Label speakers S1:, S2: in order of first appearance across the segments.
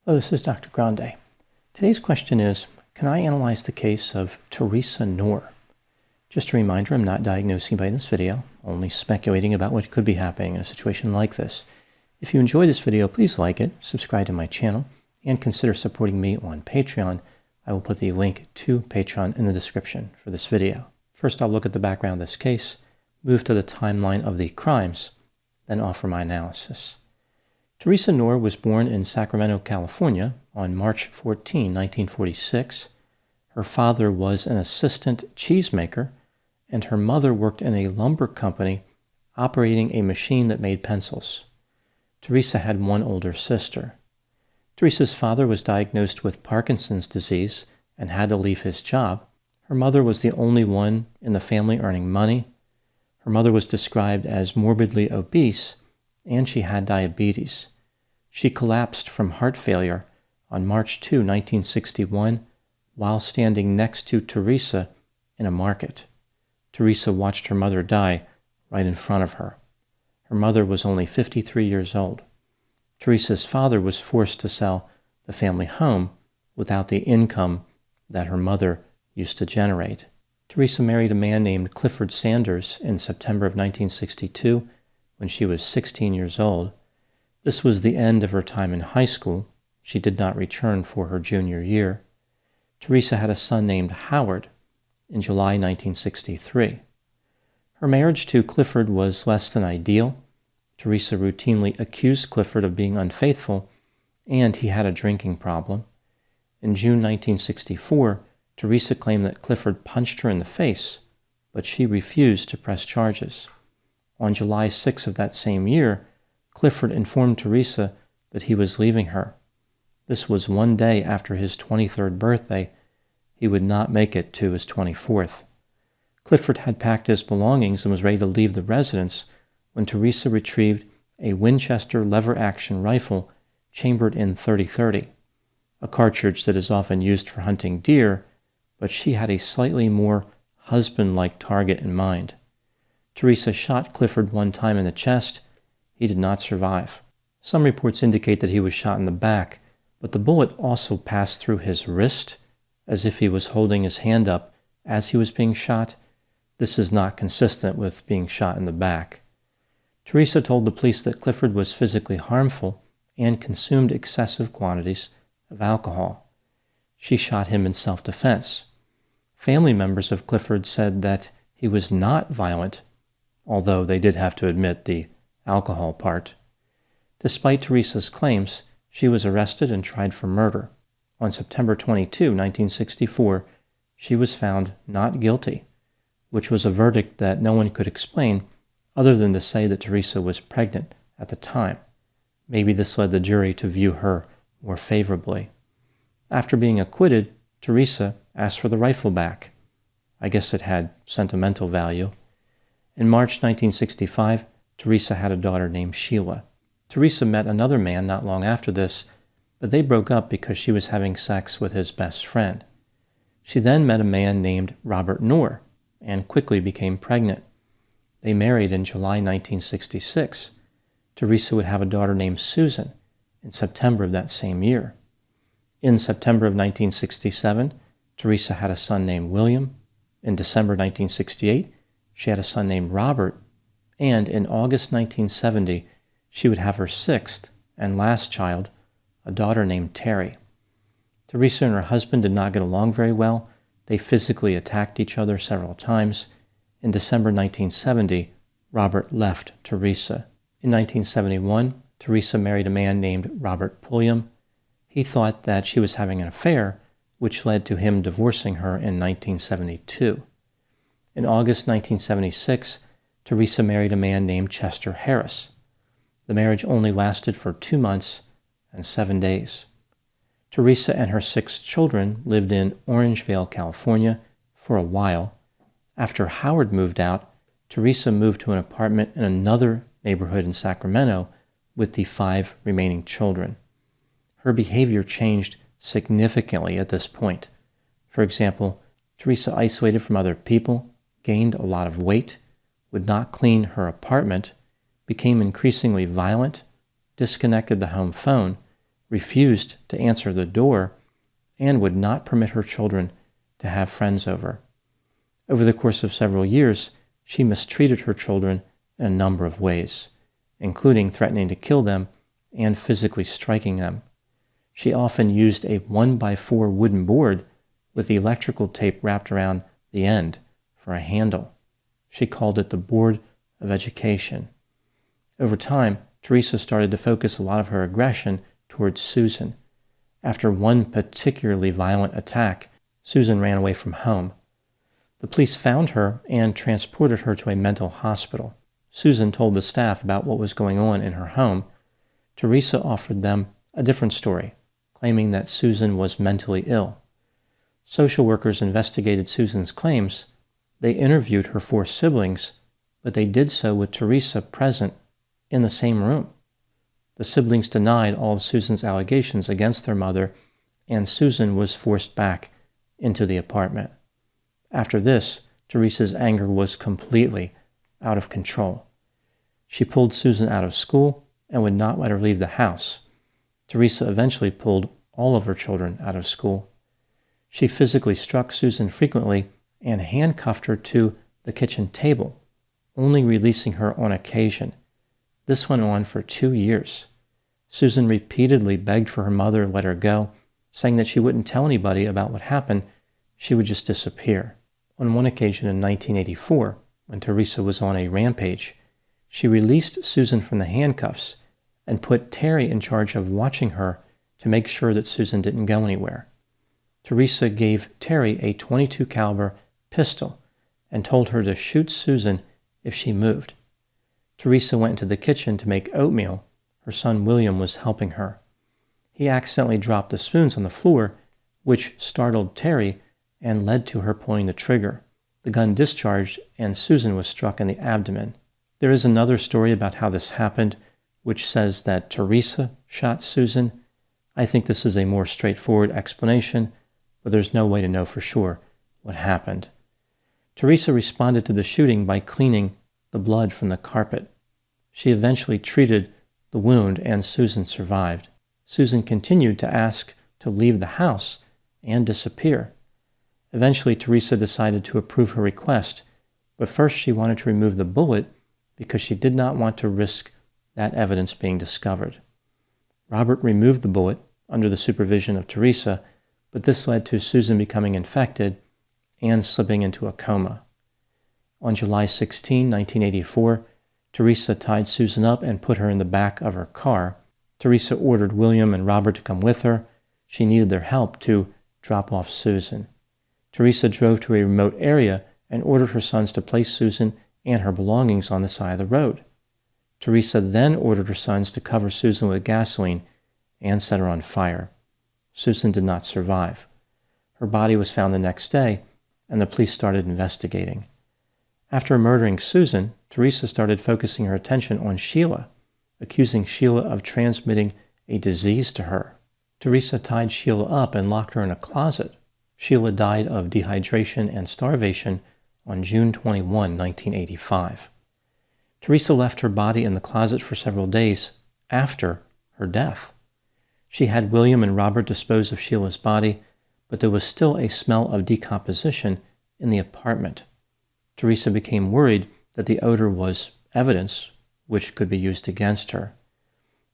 S1: Hello, this is Dr. Grande. Today's question is, can I analyze the case of Theresa Knorr? Just a reminder, I'm not diagnosing anybody in this video, only speculating about what could be happening in a situation like this. If you enjoy this video, please like it, subscribe to my channel, and consider supporting me on Patreon. I will put the link to Patreon in the description for this video. First, I'll look at the background of this case, move to the timeline of the crimes, then offer my analysis. Theresa Knorr was born in Sacramento, California on March 14, 1946. Her father was an assistant cheesemaker, and her mother worked in a lumber company operating a machine that made pencils. Theresa had one older sister. Theresa's father was diagnosed with Parkinson's disease and had to leave his job. Her mother was the only one in the family earning money. Her mother was described as morbidly obese, and she had diabetes. She collapsed from heart failure on March 2, 1961, while standing next to Theresa in a market. Theresa watched her mother die right in front of her. Her mother was only 53 years old. Theresa's father was forced to sell the family home without the income that her mother used to generate. Theresa married a man named Clifford Sanders in September of 1962 when she was 16 years old. This was the end of her time in high school. She did not return for her junior year. Theresa had a son named Howard in July 1963. Her marriage to Clifford was less than ideal. Theresa routinely accused Clifford of being unfaithful, and he had a drinking problem. In June 1964, Theresa claimed that Clifford punched her in the face, but she refused to press charges. On July 6 of that same year, Clifford informed Theresa that he was leaving her. This was one day after his 23rd birthday. He would not make it to his 24th. Clifford had packed his belongings and was ready to leave the residence when Theresa retrieved a Winchester lever-action rifle chambered in .30-30, a cartridge that is often used for hunting deer, but she had a slightly more husband-like target in mind. Theresa shot Clifford one time in the chest. He did not survive. Some reports indicate that he was shot in the back, but the bullet also passed through his wrist, as if he was holding his hand up as he was being shot. This is not consistent with being shot in the back. Theresa told the police that Clifford was physically harmful and consumed excessive quantities of alcohol. She shot him in self-defense. Family members of Clifford said that he was not violent, although they did have to admit the alcohol part. Despite Theresa's claims, she was arrested and tried for murder. On September 22, 1964, she was found not guilty, which was a verdict that no one could explain other than to say that Theresa was pregnant at the time. Maybe this led the jury to view her more favorably. After being acquitted, Theresa asked for the rifle back. I guess it had sentimental value. In March 1965, Theresa had a daughter named Sheila. Theresa met another man not long after this, but they broke up because she was having sex with his best friend. She then met a man named Robert Knorr and quickly became pregnant. They married in July 1966. Theresa would have a daughter named Susan in September of that same year. In September of 1967, Theresa had a son named William. In December 1968, she had a son named Robert. And in August 1970, she would have her sixth and last child, a daughter named Terry. Theresa and her husband did not get along very well. They physically attacked each other several times. In December 1970, Robert left Theresa. In 1971, Theresa married a man named Robert Pulliam. He thought that she was having an affair, which led to him divorcing her in 1972. In August 1976, Theresa married a man named Chester Harris. The marriage only lasted for 2 months and 7 days. Theresa and her 6 children lived in Orangevale, California for a while. After Howard moved out, Theresa moved to an apartment in another neighborhood in Sacramento with the 5 remaining children. Her behavior changed significantly at this point. For example, Theresa isolated from other people, gained a lot of weight, would not clean her apartment, became increasingly violent, disconnected the home phone, refused to answer the door, and would not permit her children to have friends over. Over the course of several years, she mistreated her children in a number of ways, including threatening to kill them and physically striking them. She often used a 1x4 wooden board with electrical tape wrapped around the end for a handle. She called it the board of education. Over time, Theresa started to focus a lot of her aggression towards Susan. After one particularly violent attack, Susan ran away from home. The police found her and transported her to a mental hospital. Susan told the staff about what was going on in her home. Theresa offered them a different story, claiming that Susan was mentally ill. Social workers investigated Susan's claims. They interviewed her 4 siblings, but they did so with Theresa present in the same room. The siblings denied all of Susan's allegations against their mother, and Susan was forced back into the apartment. After this, Theresa's anger was completely out of control. She pulled Susan out of school and would not let her leave the house. Theresa eventually pulled all of her children out of school. She physically struck Susan frequently and handcuffed her to the kitchen table, only releasing her on occasion. This went on for 2 years. Susan repeatedly begged for her mother to let her go, saying that she wouldn't tell anybody about what happened. She would just disappear. On one occasion in 1984, when Theresa was on a rampage, she released Susan from the handcuffs and put Terry in charge of watching her to make sure that Susan didn't go anywhere. Theresa gave Terry a .22 caliber pistol and told her to shoot Susan if she moved. Theresa went into the kitchen to make oatmeal. Her son William was helping her. He accidentally dropped the spoons on the floor, which startled Terry and led to her pulling the trigger. The gun discharged and Susan was struck in the abdomen. There is another story about how this happened, which says that Theresa shot Susan. I think this is a more straightforward explanation, but there's no way to know for sure what happened. Theresa responded to the shooting by cleaning the blood from the carpet. She eventually treated the wound and Susan survived. Susan continued to ask to leave the house and disappear. Eventually, Theresa decided to approve her request, but first she wanted to remove the bullet because she did not want to risk that evidence being discovered. Robert removed the bullet under the supervision of Theresa, but this led to Susan becoming infected and slipping into a coma. On July 16, 1984, Theresa tied Susan up and put her in the back of her car. Theresa ordered William and Robert to come with her. She needed their help to drop off Susan. Theresa drove to a remote area and ordered her sons to place Susan and her belongings on the side of the road. Theresa then ordered her sons to cover Susan with gasoline and set her on fire. Susan did not survive. Her body was found the next day, and the police started investigating. After murdering Susan, Theresa started focusing her attention on Sheila, accusing Sheila of transmitting a disease to her. Theresa tied Sheila up and locked her in a closet. Sheila died of dehydration and starvation on June 21, 1985. Theresa left her body in the closet for several days after her death. She had William and Robert dispose of Sheila's body, but there was still a smell of decomposition in the apartment. Theresa became worried that the odor was evidence which could be used against her.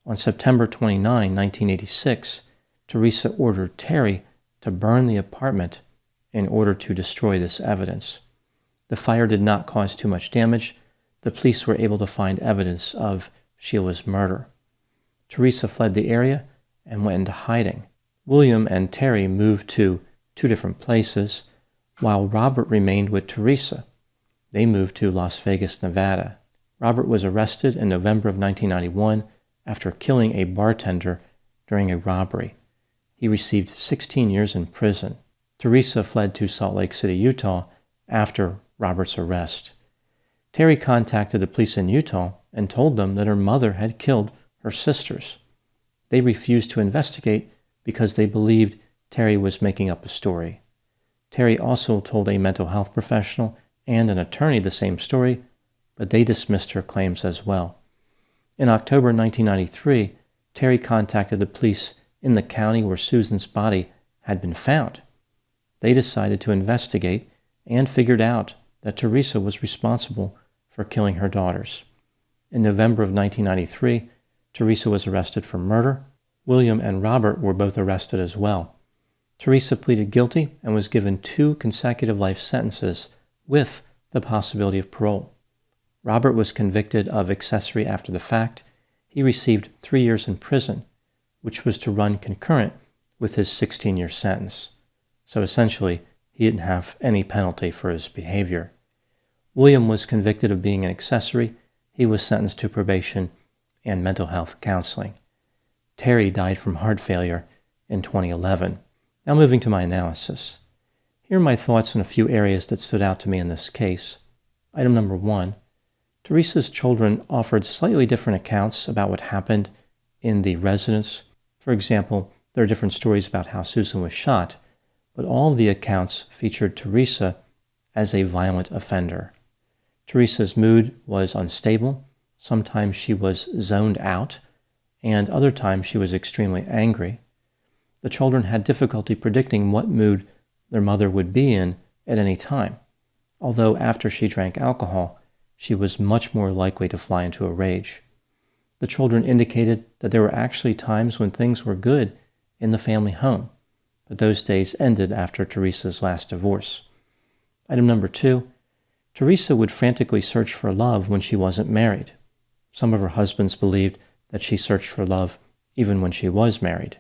S1: On September 29, 1986, Theresa ordered Terry to burn the apartment in order to destroy this evidence. The fire did not cause too much damage. The police were able to find evidence of Sheila's murder. Theresa fled the area and went into hiding. William and Terry moved to 2 different places, while Robert remained with Theresa. They moved to Las Vegas, Nevada. Robert was arrested in November of 1991 after killing a bartender during a robbery. He received 16 years in prison. Theresa fled to Salt Lake City, Utah after Robert's arrest. Terry contacted the police in Utah and told them that her mother had killed her sisters. They refused to investigate because they believed Terry was making up a story. Terry also told a mental health professional and an attorney the same story, but they dismissed her claims as well. In October 1993, Terry contacted the police in the county where Susan's body had been found. They decided to investigate and figured out that Theresa was responsible for killing her daughters. In November of 1993, Theresa was arrested for murder. William and Robert were both arrested as well. Theresa pleaded guilty and was given 2 consecutive life sentences with the possibility of parole. Robert was convicted of accessory after the fact. He received 3 years in prison, which was to run concurrent with his 16-year sentence. So essentially, he didn't have any penalty for his behavior. William was convicted of being an accessory. He was sentenced to probation and mental health counseling. Terry died from heart failure in 2011. Now moving to my analysis. Here are my thoughts on a few areas that stood out to me in this case. Item number 1. Theresa's children offered slightly different accounts about what happened in the residence. For example, there are different stories about how Susan was shot, but all of the accounts featured Theresa as a violent offender. Theresa's mood was unstable. Sometimes she was zoned out, and other times she was extremely angry. The children had difficulty predicting what mood their mother would be in at any time, although after she drank alcohol, she was much more likely to fly into a rage. The children indicated that there were actually times when things were good in the family home, but those days ended after Theresa's last divorce. Item number 2, Theresa would frantically search for love when she wasn't married. Some of her husbands believed that she searched for love even when she was married.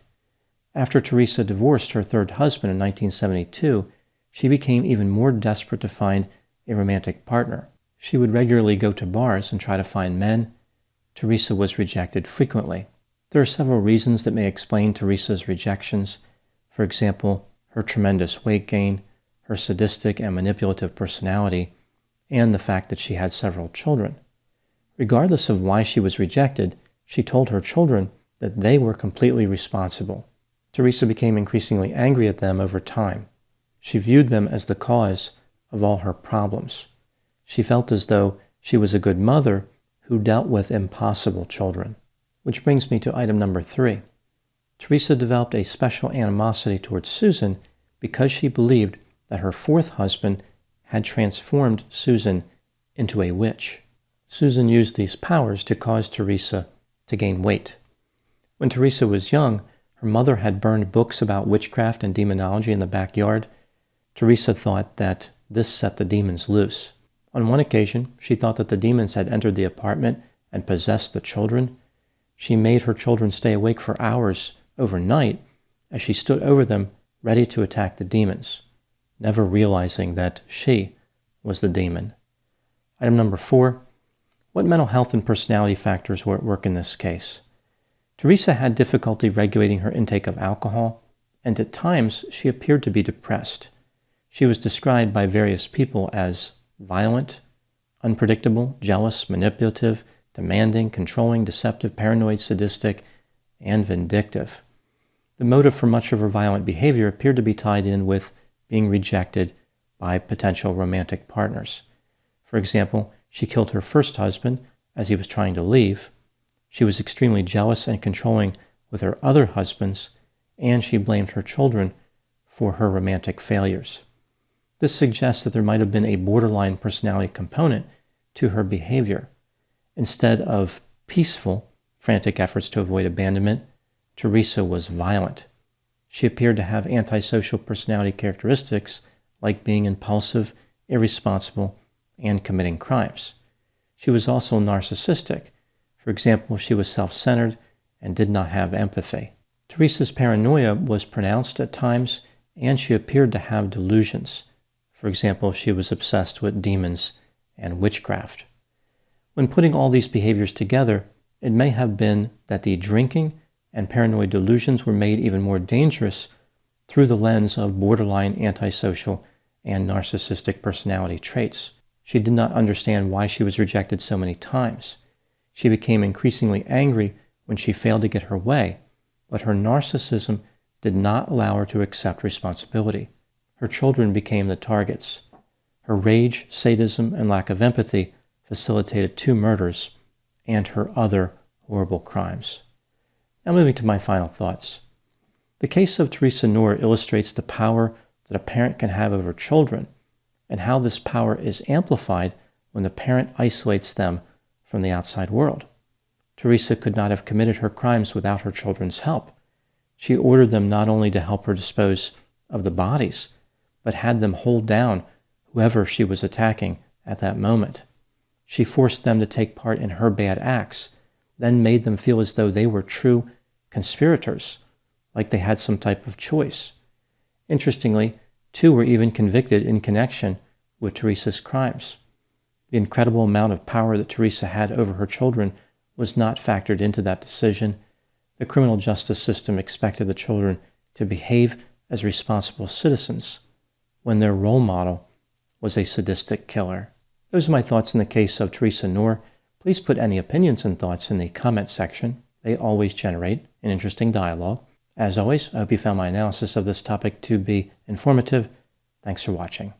S1: After Theresa divorced her 3rd husband in 1972, she became even more desperate to find a romantic partner. She would regularly go to bars and try to find men. Theresa was rejected frequently. There are several reasons that may explain Theresa's rejections. For example, her tremendous weight gain, her sadistic and manipulative personality, and the fact that she had several children. Regardless of why she was rejected, she told her children that they were completely responsible. Theresa became increasingly angry at them over time. She viewed them as the cause of all her problems. She felt as though she was a good mother who dealt with impossible children. Which brings me to item number 3. Theresa developed a special animosity towards Susan because she believed that her 4th husband had transformed Susan into a witch. Susan used these powers to cause Theresa to gain weight. When Theresa was young, her mother had burned books about witchcraft and demonology in the backyard. Theresa thought that this set the demons loose. On one occasion, she thought that the demons had entered the apartment and possessed the children. She made her children stay awake for hours overnight as she stood over them ready to attack the demons, never realizing that she was the demon. Item number 4. What mental health and personality factors were at work in this case? Theresa had difficulty regulating her intake of alcohol, and at times she appeared to be depressed. She was described by various people as violent, unpredictable, jealous, manipulative, demanding, controlling, deceptive, paranoid, sadistic, and vindictive. The motive for much of her violent behavior appeared to be tied in with being rejected by potential romantic partners. For example, she killed her 1st husband as he was trying to leave. She was extremely jealous and controlling with her other husbands, and she blamed her children for her romantic failures. This suggests that there might have been a borderline personality component to her behavior. Instead of peaceful, frantic efforts to avoid abandonment, Theresa was violent. She appeared to have antisocial personality characteristics like being impulsive, irresponsible, and committing crimes. She was also narcissistic. For example, she was self-centered and did not have empathy. Theresa's paranoia was pronounced at times, and she appeared to have delusions. For example, she was obsessed with demons and witchcraft. When putting all these behaviors together, it may have been that the drinking and paranoid delusions were made even more dangerous through the lens of borderline antisocial and narcissistic personality traits. She did not understand why she was rejected so many times. She became increasingly angry when she failed to get her way, but her narcissism did not allow her to accept responsibility. Her children became the targets. Her rage, sadism, and lack of empathy facilitated 2 murders and her other horrible crimes. Now moving to my final thoughts. The case of Theresa Knorr illustrates the power that a parent can have over children and how this power is amplified when the parent isolates them from the outside world. Theresa could not have committed her crimes without her children's help. She ordered them not only to help her dispose of the bodies, but had them hold down whoever she was attacking at that moment. She forced them to take part in her bad acts, then made them feel as though they were true conspirators, like they had some type of choice. Interestingly, 2 were even convicted in connection with Theresa's crimes. The incredible amount of power that Theresa had over her children was not factored into that decision. The criminal justice system expected the children to behave as responsible citizens when their role model was a sadistic killer. Those are my thoughts in the case of Theresa Knorr. Please put any opinions and thoughts in the comment section. They always generate an interesting dialogue. As always, I hope you found my analysis of this topic to be informative. Thanks for watching.